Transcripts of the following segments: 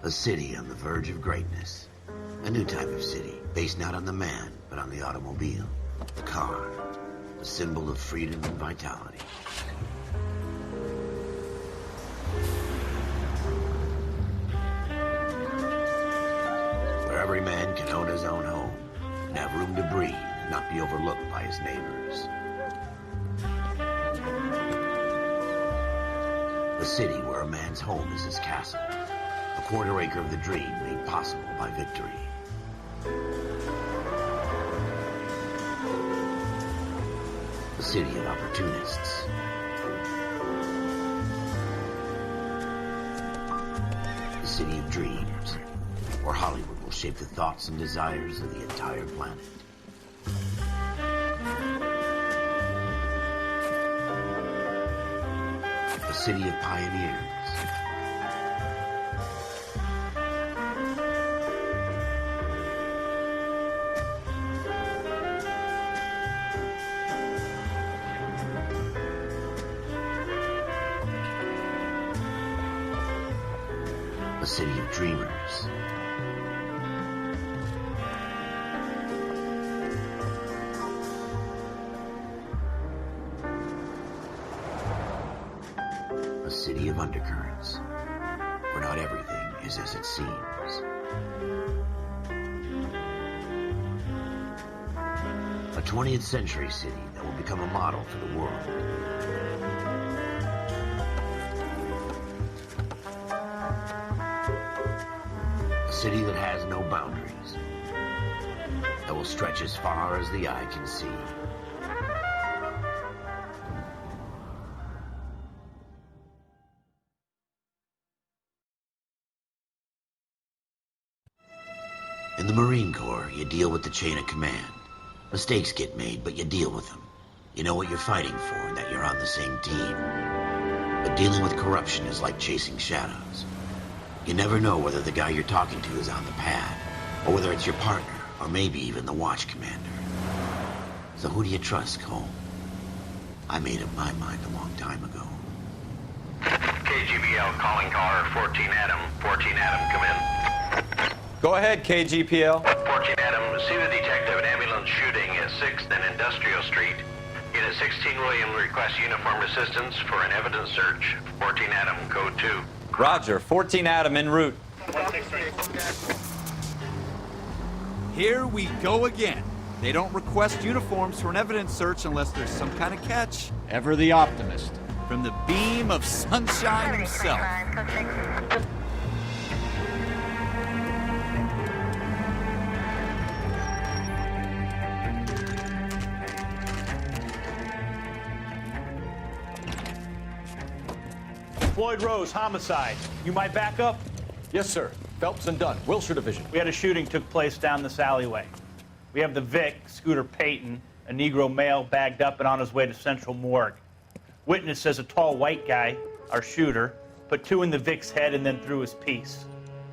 A city on the verge of greatness. A new type of city, based not on the man, but on the automobile. The car. The symbol of freedom and vitality. Where every man can own his own home, and have room to breathe, and not be overlooked by his neighbors. A city where a man's home is his castle. A quarter acre of the dream made possible by victory. A city of opportunists. A city of dreams, where Hollywood will shape the thoughts and desires of the entire planet. A city of pioneers. A city of dreamers. A city of undercurrents, where not everything is as it seems. A 20th century city that will become a model for the world. A city that has no boundaries, that will stretch as far as the eye can see. In the Marine Corps, you deal with the chain of command. Mistakes get made, but you deal with them. You know what you're fighting for and that you're on the same team. But dealing with corruption is like chasing shadows. You never know whether the guy you're talking to is on the pad, or whether it's your partner, or maybe even the watch commander. So who do you trust, Cole? I made up my mind a long time ago. KGBL calling caller 14 Adam. 14 Adam, come in. Go ahead, KGPL. 14 Adam, see the detective, an ambulance shooting at 6th and Industrial Street. Unit 16 William requests uniformed assistance for an evidence search. 14 Adam, code 2. Roger, 14 Adam en route. Here we go again. They don't request uniforms for an evidence search unless there's some kind of catch. Ever the optimist. From the beam of sunshine himself. Floyd Rose, homicide. You my backup? Yes, sir. Phelps and Dunn, Wilshire Division. We had a shooting took place down this alleyway. We have the Vic, Scooter Payton, a Negro male bagged up and on his way to Central Morgue. Witness says a tall white guy, our shooter, put 2 in the Vic's head and then threw his piece.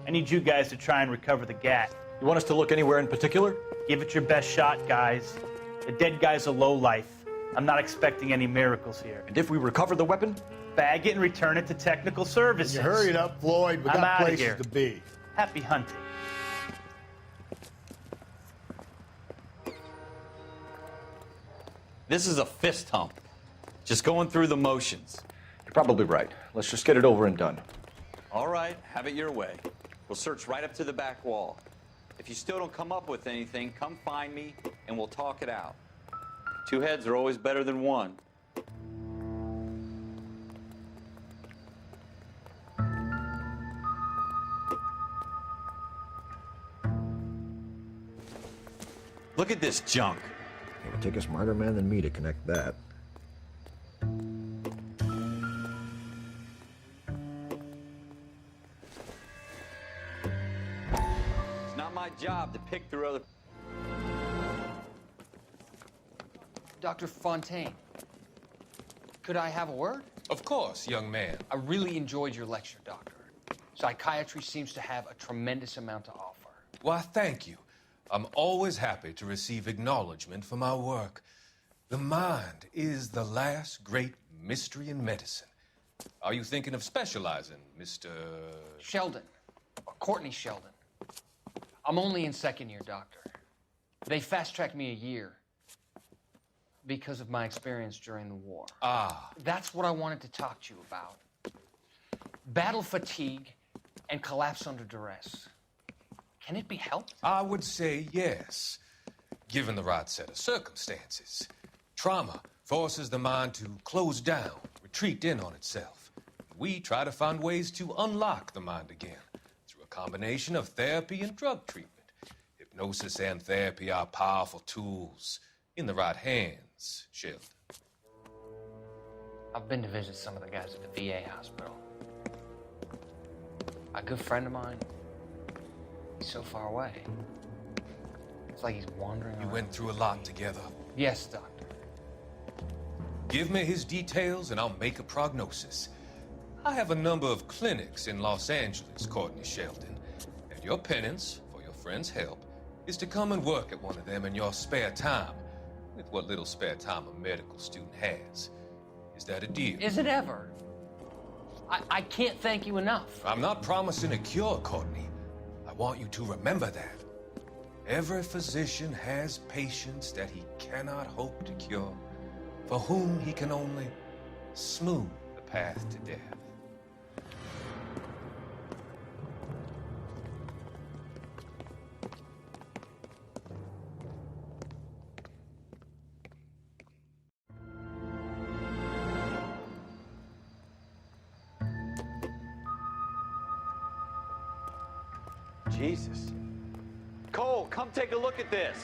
I need you guys to try and recover the gat. You want us to look anywhere in particular? Give it your best shot, guys. The dead guy's a lowlife. I'm not expecting any miracles here. And if we recover the weapon? Bag it and return it to technical services. You hurry it up, Floyd. We I'm got outta places here. to be. Happy hunting. This is a fist hump. Just going through the motions. You're probably right. Let's just get it over and done. All right, have it your way. We'll search right up to the back wall. If you still don't come up with anything, come find me and we'll talk it out. 2 heads are always better than 1. Look at this junk. It would take a smarter man than me to connect that. It's not my job to pick through other... Dr. Fontaine, could I have a word? Of course, young man. I really enjoyed your lecture, Doctor. Psychiatry seems to have a tremendous amount to offer. Why, thank you. I'm always happy to receive acknowledgement for my work. The mind is the last great mystery in medicine. Are you thinking of specializing, Mr. Sheldon. Courtney Sheldon. I'm only in second year, doctor. They fast-tracked me a year because of my experience during the war. Ah. That's what I wanted to talk to you about. Battle fatigue and collapse under duress. Can it be helped? I would say yes, given the right set of circumstances. Trauma forces the mind to close down, retreat in on itself. We try to find ways to unlock the mind again through a combination of therapy and drug treatment. Hypnosis and therapy are powerful tools in the right hands, Sheldon. I've been to visit some of the guys at the VA hospital. A good friend of mine, he's so far away. It's like he's wandering You around. went through a lot together. Yes, doctor. Give me his details and I'll make a prognosis. I have a number of clinics in Los Angeles, Courtney Sheldon, and your penance for your friend's help is to come and work at one of them in your spare time, with what little spare time a medical student has. Is that a deal? Is it ever? I can't thank you enough. I'm not promising a cure, Courtney. I want you to remember that. Every physician has patients that he cannot hope to cure, for whom he can only smooth the path to death. Jesus. Cole, come take a look at this.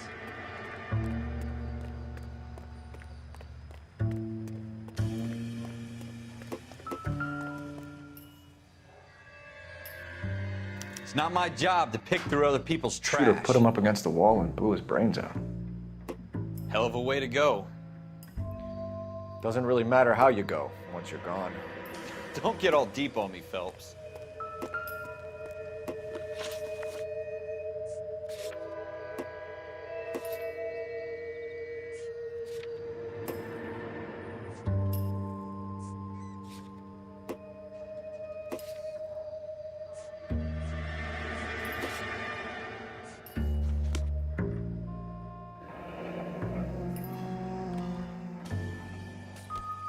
It's not my job to pick through other people's trash. Should have put him up against the wall and blew his brains out. Hell of a way to go. Doesn't really matter how you go once you're gone. Don't get all deep on me, Phelps.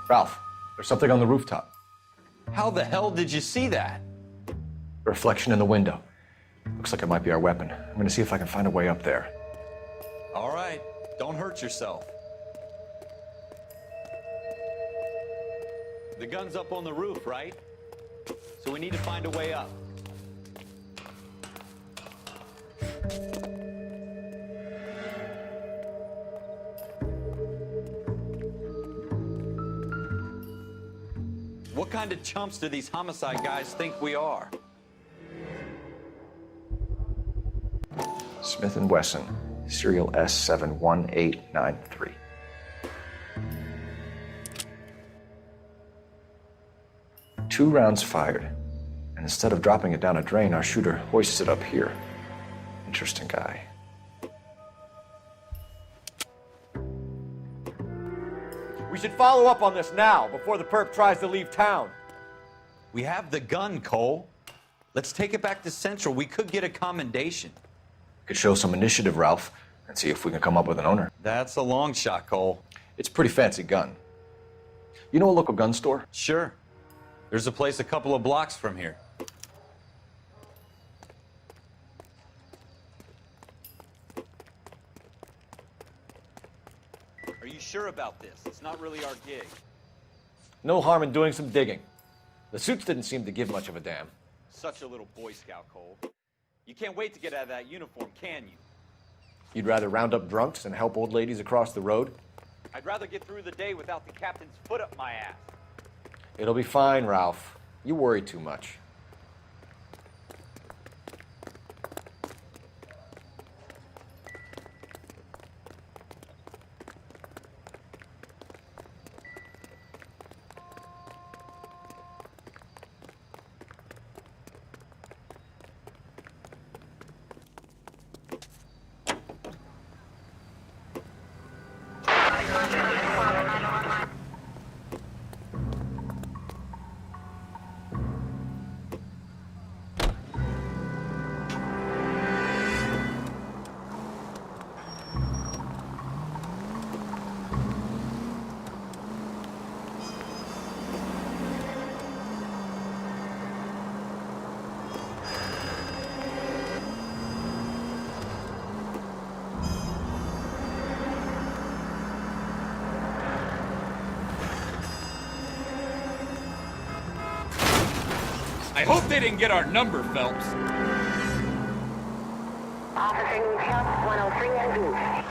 Ralph, there's something on the rooftop. How the hell did you see that? A reflection in the window. Looks like it might be our weapon. I'm gonna see if I can find a way up there. All right, don't hurt yourself. The gun's up on the roof, right? So we need to find a way up. What kind of chumps do these homicide guys think we are? Smith & Wesson, serial S71893. Two rounds fired, and instead of dropping it down a drain, our shooter hoists it up here. Interesting guy. We should follow up on this now, before the perp tries to leave town. We have the gun, Cole. Let's take it back to Central. We could get a commendation. Could show some initiative, Ralph, and see if we can come up with an owner. That's a long shot, Cole. It's a pretty fancy gun. You know a local gun store? Sure. There's a place a couple of blocks from here. Are you sure about this? It's not really our gig. No harm in doing some digging. The suits didn't seem to give much of a damn. Such a little Boy Scout, Cole. You can't wait to get out of that uniform, can you? You'd rather round up drunks than help old ladies across the road? I'd rather get through the day without the captain's foot up my ass. It'll be fine, Ralph. You worry too much. I hope they didn't get our number, Phelps. Officer Newcap, 103 and Booth.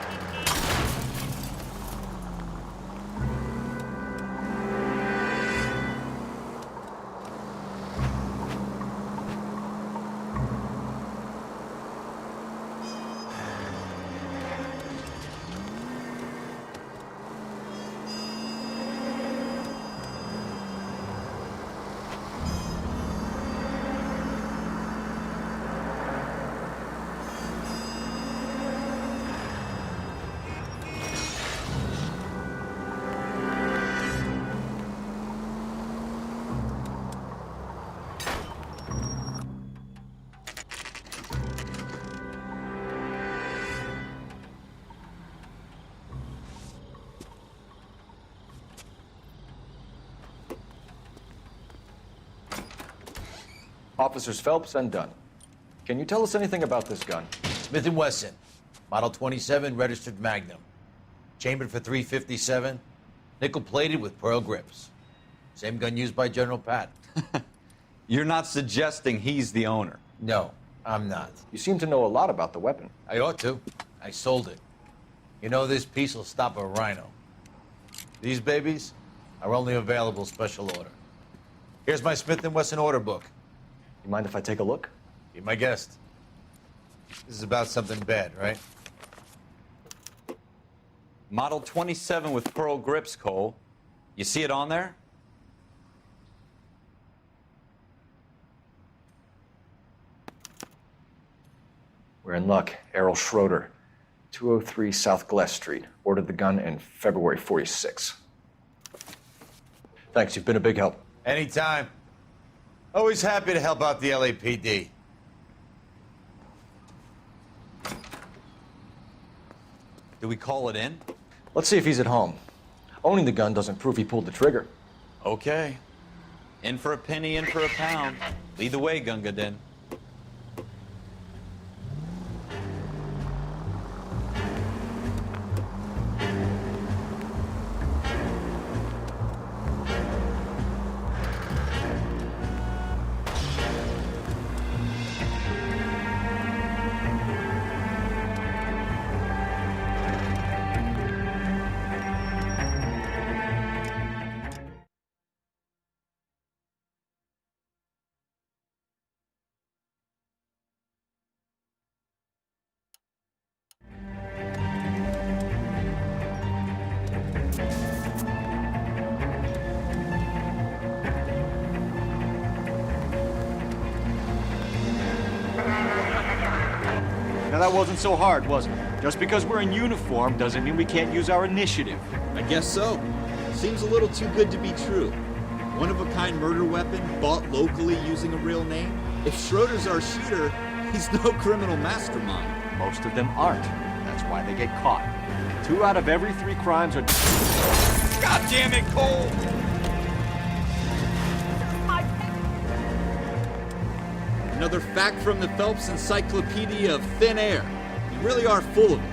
Officers Phelps and Dunn. Can you tell us anything about this gun? Smith & Wesson, Model 27, registered Magnum. Chambered for .357, nickel-plated with pearl grips. Same gun used by General Patton. You're not suggesting he's the owner? No, I'm not. You seem to know a lot about the weapon. I ought to. I sold it. You know, this piece will stop a rhino. These babies are only available special order. Here's my Smith & Wesson order book. You mind if I take a look? Be my guest. This is about something bad, right? Model 27 with pearl grips, Cole. You see it on there? We're in luck. Errol Schroeder, 203 South Glass Street. Ordered the gun in February '46. Thanks, you've been a big help. Anytime. Always happy to help out the LAPD. Do we call it in? Let's see if he's at home. Owning the gun doesn't prove he pulled the trigger. Okay. In for a penny, in for a pound. Lead the way, Gunga Din. Now that wasn't so hard, was it? Just because we're in uniform doesn't mean we can't use our initiative. I guess so. Seems a little too good to be true. One-of-a-kind murder weapon bought locally using a real name? If Schroeder's our shooter, he's no criminal mastermind. Most of them aren't. That's why they get caught. 2 out of every 3 crimes are... God damn it, Cole! Another fact from the Phelps Encyclopedia of Thin Air. You really are full of it.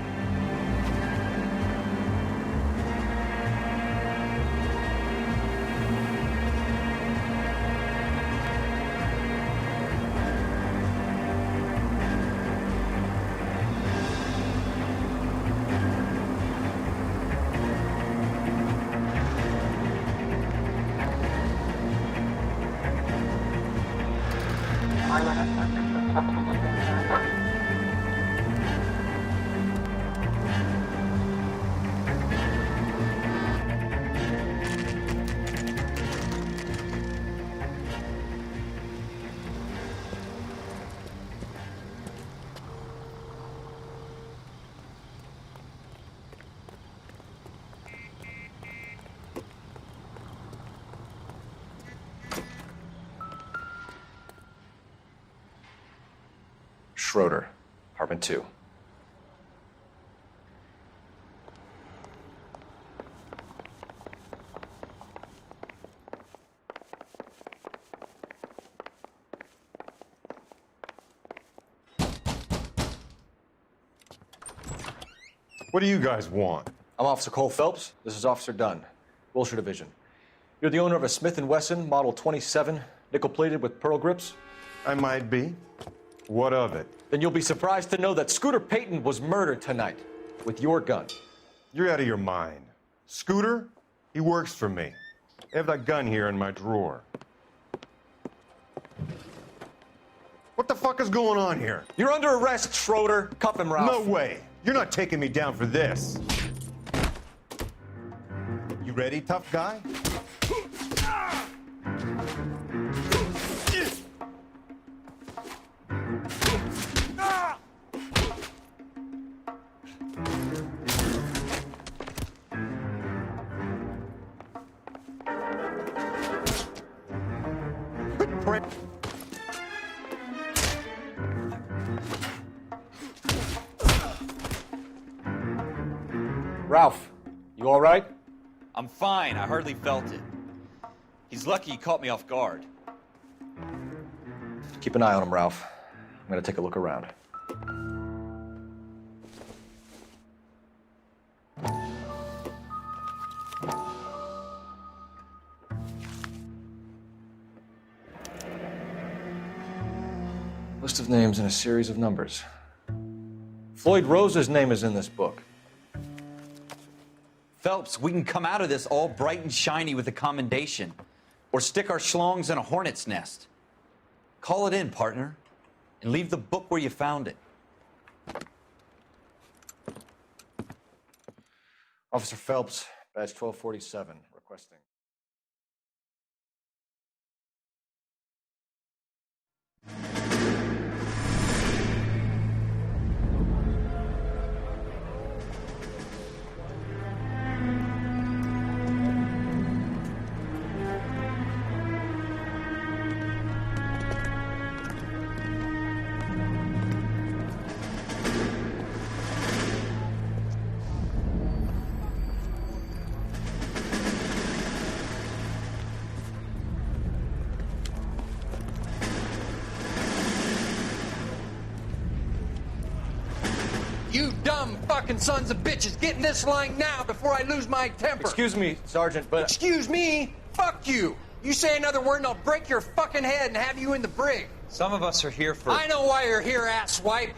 Schroeder, apartment 2. What do you guys want? I'm Officer Cole Phelps. This is Officer Dunn, Wilshire Division. You're the owner of a Smith & Wesson Model 27, Nickel-plated with pearl grips? I might be. What of it? Then you'll be surprised to know that Scooter Payton was murdered tonight with your gun. You're out of your mind. Scooter? He works for me. I have that gun here in my drawer. What the fuck is going on here? You're under arrest, Schroeder. Cuff him, Ralph. No way. You're not taking me down for this. You ready, tough guy? Ralph, you all right? I'm fine. I hardly felt it. He's lucky he caught me off guard. Keep an eye on him, Ralph. I'm gonna take a look around. List of names and a series of numbers. Floyd Rose's name is in this book. Phelps, we can come out of this all bright and shiny with a commendation, or stick our schlongs in a hornet's nest. Call it in, partner, and leave the book where you found it. Officer Phelps, badge 1247, requesting. You dumb fucking sons of bitches, get in this line now before I lose my temper. Excuse me, Sergeant, but... Excuse me? Fuck you. You say another word and I'll break your fucking head and have you in the brig. Some of us are here for... I know why you're here, asswipe.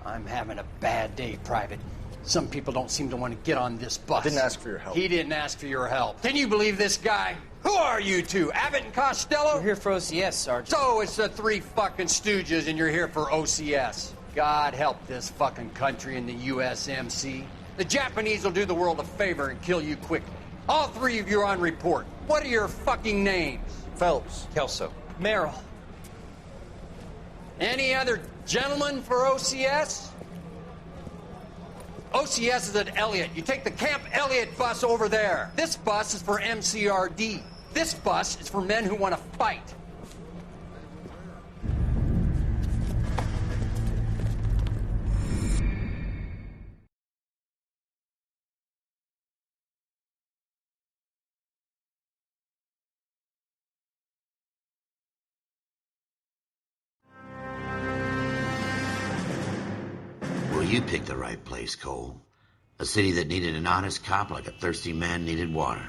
I'm having a bad day, Private. Some people don't seem to want to get on this bus. I didn't ask for your help. He didn't ask for your help. Can you believe this guy? Who are you two? Abbott and Costello? We're here for OCS, Sergeant. So it's the three fucking stooges and you're here for OCS. God help this fucking country and the USMC. The Japanese will do the world a favor and kill you quickly. All three of you are on report. What are your fucking names? Phelps. Kelso. Merrill. Any other gentlemen for OCS? OCS is at Elliott. You take the Camp Elliott bus over there. This bus is for MCRD. This bus is for men who want to fight. Well, you picked the right place, Cole. A city that needed an honest cop like a thirsty man needed water.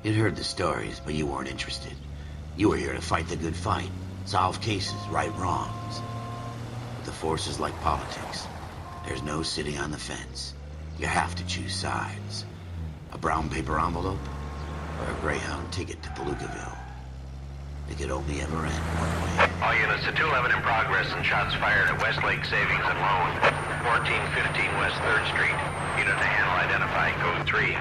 You'd heard the stories, but you weren't interested. You were here to fight the good fight, solve cases, right wrongs. But the force is like politics. There's no sitting on the fence. You have to choose sides. A brown paper envelope or a Greyhound ticket to Palookaville. It could only ever end one way. All units to 211 in progress and shots fired at Westlake Savings and Loan, 1415 West 3rd Street. Unit to handle identify, code 3.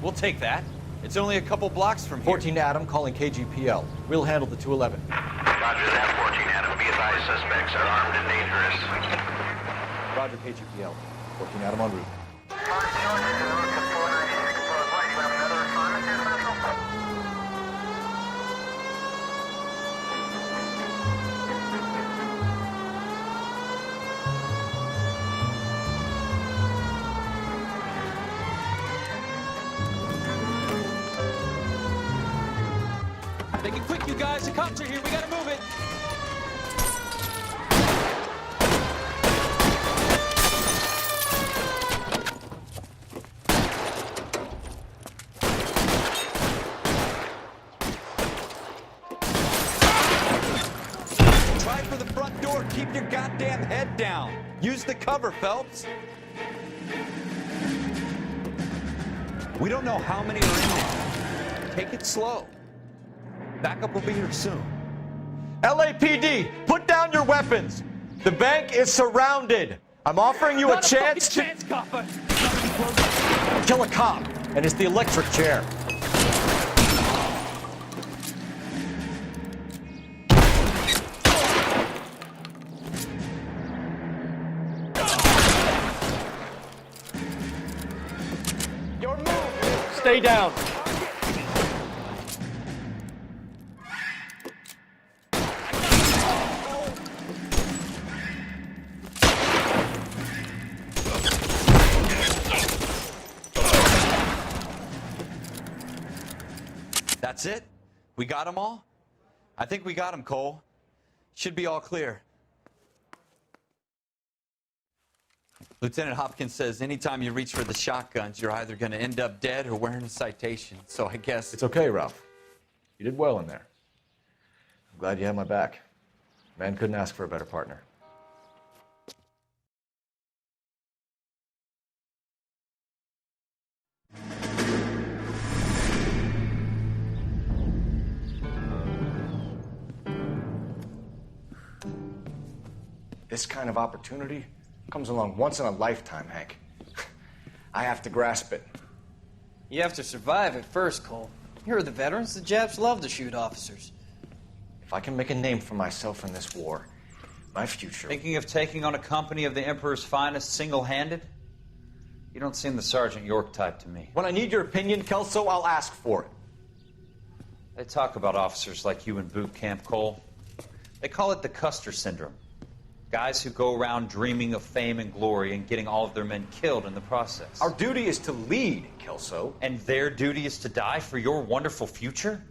We'll take that. It's only a couple blocks from here. 14 Adam calling KGPL. We'll handle the 211. Roger that, 14 Adam. Be advised, suspects are armed and dangerous. Roger, KGPL. 14 Adam en route. Make it quick, you guys. The cops are here. We gotta move it. for the front door. Keep your goddamn head down. Use the cover, Phelps. We don't know how many are in there. Take it slow. Backup will be here soon. LAPD, put down your weapons. The bank is surrounded. I'm offering you a chance to kill a cop, and it's the electric chair. Your move. Stay down. That's it? We got them all? I think we got them, Cole. Should be all clear. Lieutenant Hopkins says anytime you reach for the shotguns, you're either going to end up dead or wearing a citation. So I guess... It's okay, Ralph. You did well in there. I'm glad you had my back. Man couldn't ask for a better partner. This kind of opportunity comes along once in a lifetime, Hank. I have to grasp it. You have to survive it first, Cole. You're the veterans. The Japs love to shoot officers. If I can make a name for myself in this war, my future... Thinking of taking on a company of the Emperor's finest single-handed? You don't seem the Sergeant York type to me. When I need your opinion, Kelso, I'll ask for it. They talk about officers like you in boot camp, Cole. They call it the Custer syndrome. Guys who go around dreaming of fame and glory and getting all of their men killed in the process. Our duty is to lead, Kelso. And their duty is to die for your wonderful future?